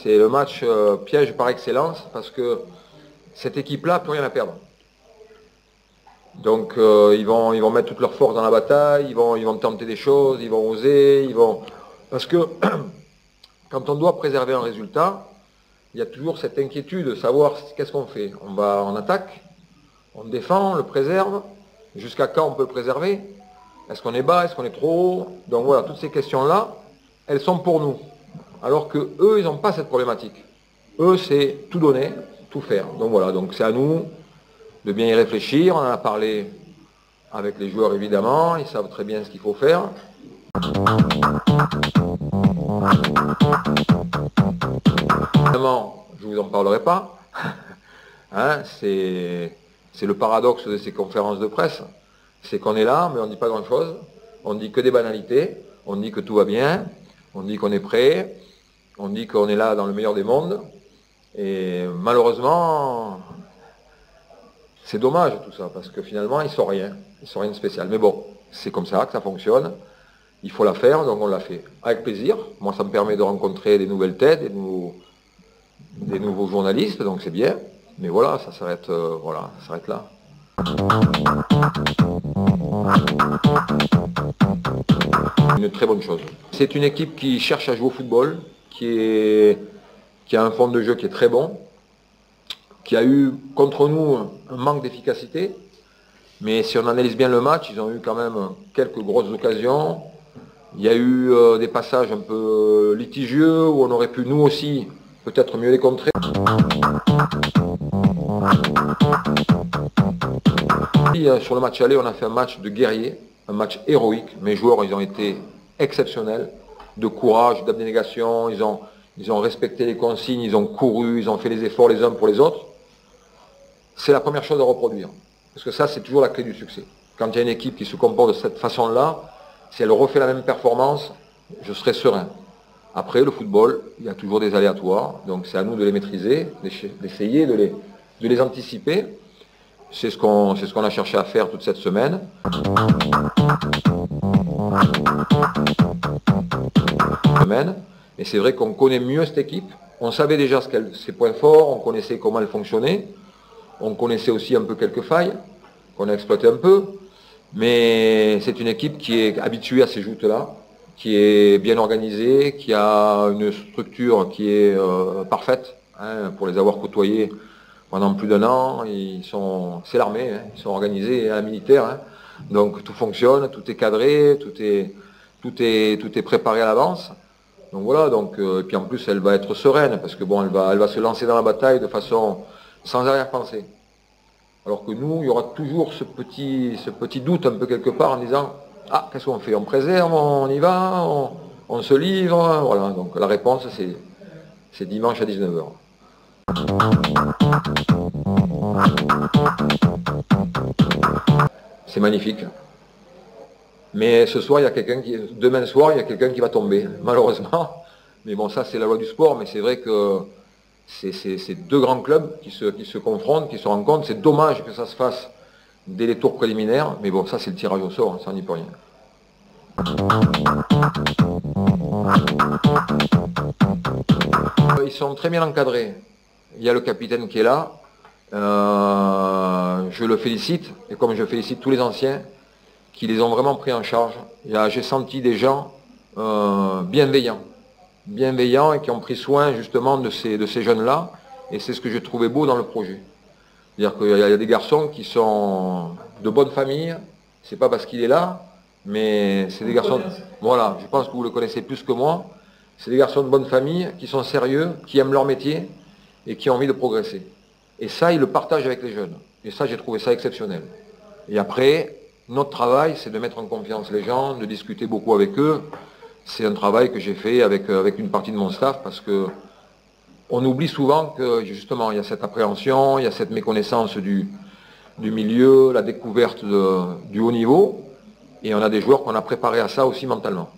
c'est le match piège par excellence parce que cette équipe-là n'a plus rien à perdre. Donc ils vont mettre toute leur force dans la bataille, ils vont tenter des choses, ils vont oser, parce que quand on doit préserver un résultat, il y a toujours cette inquiétude de savoir qu'est-ce qu'on fait. On attaque, on défend, on le préserve. Jusqu'à quand on peut le préserver? Est-ce qu'on est bas? Est-ce qu'on est trop haut? Donc voilà, toutes ces questions-là, elles sont pour nous. Alors que eux, ils n'ont pas cette problématique. Eux, c'est tout donner, tout faire. Donc voilà, donc c'est à nous de bien y réfléchir. On en a parlé avec les joueurs évidemment, ils savent très bien ce qu'il faut faire. Évidemment, je ne vous en parlerai pas. Hein, c'est le paradoxe de ces conférences de presse. C'est qu'on est là, mais on ne dit pas grand-chose. On dit que des banalités. On dit que tout va bien. On dit qu'on est prêt. On dit qu'on est là dans le meilleur des mondes. Et malheureusement, c'est dommage tout ça, parce que finalement, ils ne sont rien. Ils ne sont rien de spécial. Mais bon, c'est comme ça que ça fonctionne. Il faut la faire, donc on l'a fait. Avec plaisir. Moi, ça me permet de rencontrer des nouvelles têtes, des nouveaux journalistes, donc c'est bien. Mais voilà, ça s'arrête là. Une très bonne chose. C'est une équipe qui cherche à jouer au football, qui a un fond de jeu qui est très bon, qui a eu contre nous un manque d'efficacité, mais si on analyse bien le match, ils ont eu quand même quelques grosses occasions. Il y a eu des passages un peu litigieux où on aurait pu nous aussi peut-être mieux les contrer. Sur le match aller, on a fait un match de guerrier, un match héroïque. Mes joueurs, ils ont été exceptionnels, de courage, d'abnégation, ils ont respecté les consignes, ils ont couru, ils ont fait les efforts les uns pour les autres. C'est la première chose à reproduire. Parce que ça, c'est toujours la clé du succès. Quand il y a une équipe qui se comporte de cette façon-là, si elle refait la même performance, je serai serein. Après, le football, il y a toujours des aléatoires, donc c'est à nous de les maîtriser, d'essayer de les anticiper. C'est ce qu'on a cherché à faire toute cette semaine. Et c'est vrai qu'on connaît mieux cette équipe. On savait déjà ses points forts, on connaissait comment elle fonctionnait. On connaissait aussi un peu quelques failles, qu'on a exploité un peu. Mais c'est une équipe qui est habituée à ces joutes-là, qui est bien organisée, qui a une structure qui est parfaite, hein, pour les avoir côtoyés pendant plus d'1 an. C'est l'armée, hein, ils sont organisés à la militaire, hein, donc tout fonctionne, tout est cadré, tout est préparé à l'avance. Donc voilà, et puis en plus elle va être sereine parce que bon, elle va se lancer dans la bataille de façon sans arrière-pensée. Alors que nous, il y aura toujours ce petit doute un peu quelque part en disant « Ah, qu'est-ce qu'on fait? On préserve, on y va, on se livre ?» Voilà, donc la réponse, c'est dimanche à 19 h. C'est magnifique. Mais ce soir, demain soir, il y a quelqu'un qui va tomber, malheureusement. Mais bon, ça, c'est la loi du sport, mais c'est vrai que c'est deux grands clubs qui se confrontent, qui se rencontrent. C'est dommage que ça se fasse dès les tours préliminaires, mais bon, ça c'est le tirage au sort, ça n'y peut rien. Ils sont très bien encadrés. Il y a le capitaine qui est là. Je le félicite, et comme je félicite tous les anciens, qui les ont vraiment pris en charge. J'ai senti des gens bienveillants et qui ont pris soin justement de ces jeunes-là, et c'est ce que j'ai trouvé beau dans le projet. C'est-à-dire qu'il y a des garçons qui sont de bonne famille, c'est pas parce qu'il est là, mais c'est des garçons, voilà, je pense que vous le connaissez plus que moi, c'est des garçons de bonne famille, qui sont sérieux, qui aiment leur métier, et qui ont envie de progresser. Et ça, ils le partagent avec les jeunes, et ça, j'ai trouvé ça exceptionnel. Et après, notre travail, c'est de mettre en confiance les gens, de discuter beaucoup avec eux. C'est un travail que j'ai fait avec une partie de mon staff, parce que on oublie souvent que justement il y a cette appréhension, il y a cette méconnaissance du milieu, la découverte du haut niveau, et on a des joueurs qu'on a préparés à ça aussi mentalement.